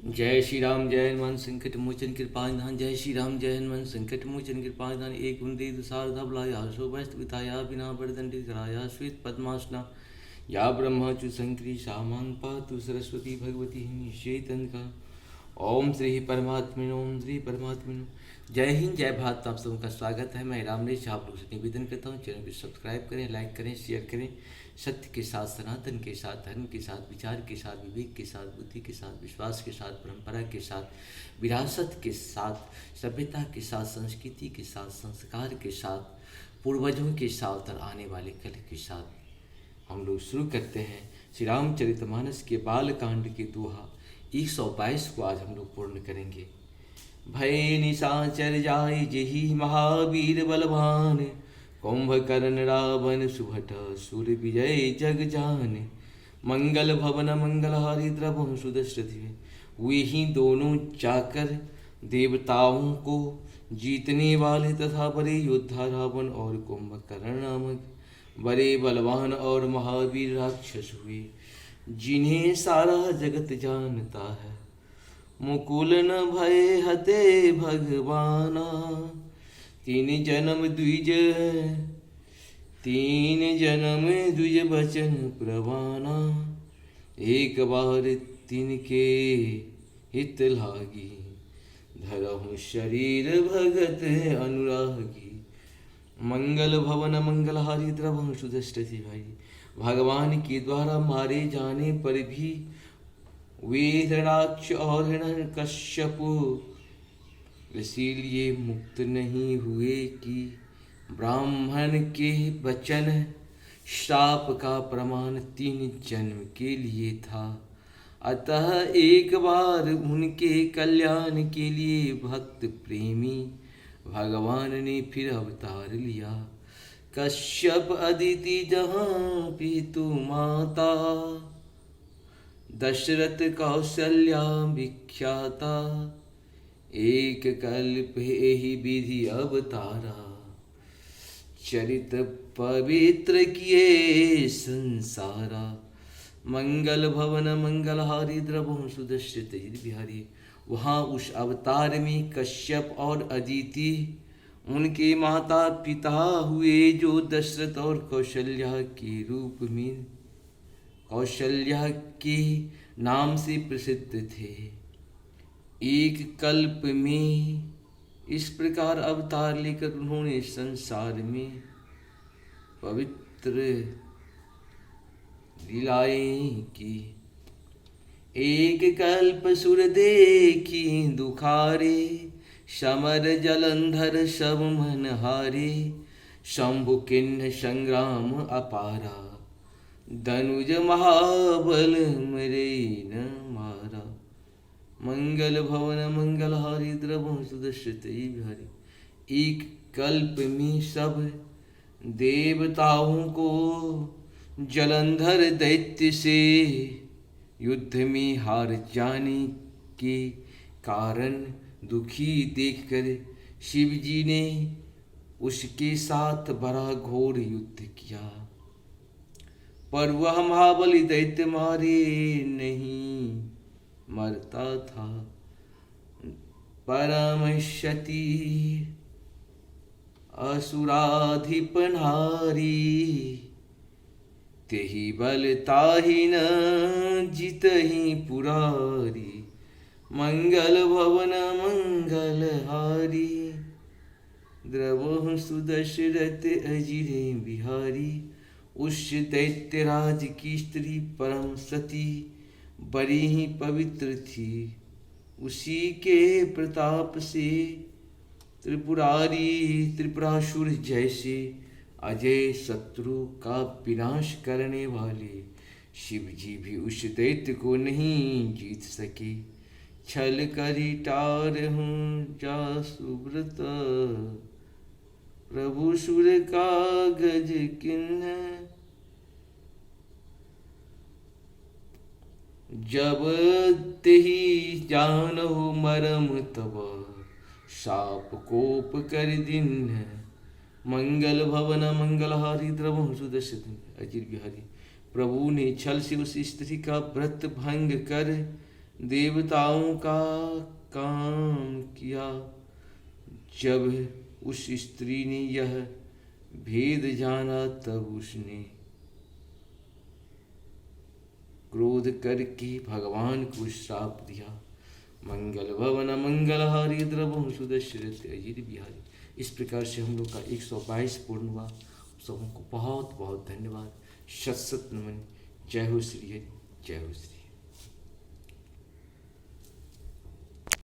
जय श्री राम जय हनुमान संकट मोचन कृपा निधान। जय श्री राम जय हनुमान संकट मोचन कृपा निधान। एक उन्दी दुसार धबलाया शोभस्त विताया बिना बरदंडित कराया श्वेत पद्मासना या ब्रह्मचु संकरी सामान पातु सरस्वती भगवती निषेतन का। ओम श्री परमात्मन ओम श्री परमात्मन। जय हिंद जय भारत। आप सबका स्वागत है। मैं रामनेश आप लोग से निवेदन करता हूँ चैनल को सब्सक्राइब करें, लाइक करें, शेयर करें। सत्य के साथ, सनातन के साथ, धर्म के साथ, विचार के साथ, विवेक के साथ, बुद्धि के साथ, विश्वास के साथ, परंपरा के साथ, विरासत के साथ, सभ्यता के साथ, संस्कृति के साथ, संस्कार के साथ, पूर्वजों के साथ और आने वाले कल के साथ हम लोग शुरू करते हैं श्री रामचरितमानस के बाल कांड के दोहा 122 को आज हम लोग पूर्ण करेंगे। भय निशाचर जाय जेहि महावीर बलवान, कुंभकर्ण रावण सुभट सुर विजय जग जान। मंगल भवन मंगलहारी द्रवहु सुदशरथि, वे ही दोनों जाकर देवताओं को जीतने वाले तथा बड़े योद्धा रावण और कुंभकर्ण नामक बड़े बलवान और महावीर राक्षस हुए, जिन्हें सारा जगत जानता है। मुकुल न भय हते भगवाना, तीन जन्म द्विज बचन प्रवाना। एक बार तिनके हित लागी, धरहु शरीर भगत अनुरागी। मंगल भवन मंगलहारी द्रवहु सुदशरथि भाई, भगवान के द्वारा मारे जाने पर भी वे हिरणाक्ष और हिरण्यकश्यप इसीलिए मुक्त नहीं हुए कि ब्राह्मण के वचन श्राप का प्रमाण 3 जन्म के लिए था। अतः एक बार उनके कल्याण के लिए भक्त प्रेमी भगवान ने फिर अवतार लिया। कश्यप अदिति जहाँ पितु माता, दशरथ कौशल्या विख्याता। एक कल्प ही विधि अवतारा, चरित पवित्र किए संसारा। मंगल भवन मंगलहारी द्रवहु सुदशरथि बिहारी। वहाँ उस अवतार में कश्यप और अदिति उनके माता पिता हुए, जो दशरथ और कौशल्या के रूप में कौशल्या के नाम से प्रसिद्ध थे। एक कल्प में इस प्रकार अवतार लेकर उन्होंने संसार में पवित्र लीलाएं की। एक कल्प सुर देखी दुखारे, समर जलंधर सब मन हारे। शंभु किन्ह संग्राम अपारा, धनुज महाबल मरे न मारा। मंगल भवन मंगलहारी द्रवहु सुदशरथि बिहारी। एक कल्प में सब देवताओं को जलंधर दैत्य से युद्ध में हार जाने के कारण दुखी देखकर शिव जी ने उसके साथ बड़ा घोर युद्ध किया, पर वह महाबली दैत्य मारे नहीं मरता था। परमशती असुराधिप नारी, तेहि बल ताहि न जितहि पुरारी। मंगल भवन मंगलहारी, द्रवहु सुदशरथ अजिरे बिहारी। उस दैत्यराज की स्त्री परम सती बड़ी ही पवित्र थी। उसी के प्रताप से त्रिपुरासुर जैसे अजय शत्रु का विनाश करने वाले शिव जी भी उस दैत्य को नहीं जीत सके। छल करी टारहूं जा सुब्रत, प्रभु सुर का गज किन्ह। जब तेहि जानहु मरम तब, शाप कोप कर दीन्ह। मंगल भवन मंगलहारी द्रवहु सुदशरथि अजिर बिहारी। प्रभु ने छल से उस स्त्री का व्रत भंग कर देवताओं का काम किया। जब उस स्त्री ने यह भेद जाना तब उसने क्रोध करके भगवान को श्राप दिया। मंगल भवन मंगलहारी द्रवहु सुदशरथ अजित बिहारी। इस प्रकार से हम लोग का 122 पूर्ण हुआ। सबको बहुत बहुत धन्यवाद। सत सत नमन। जय हो श्री हरि, जय हो श्री।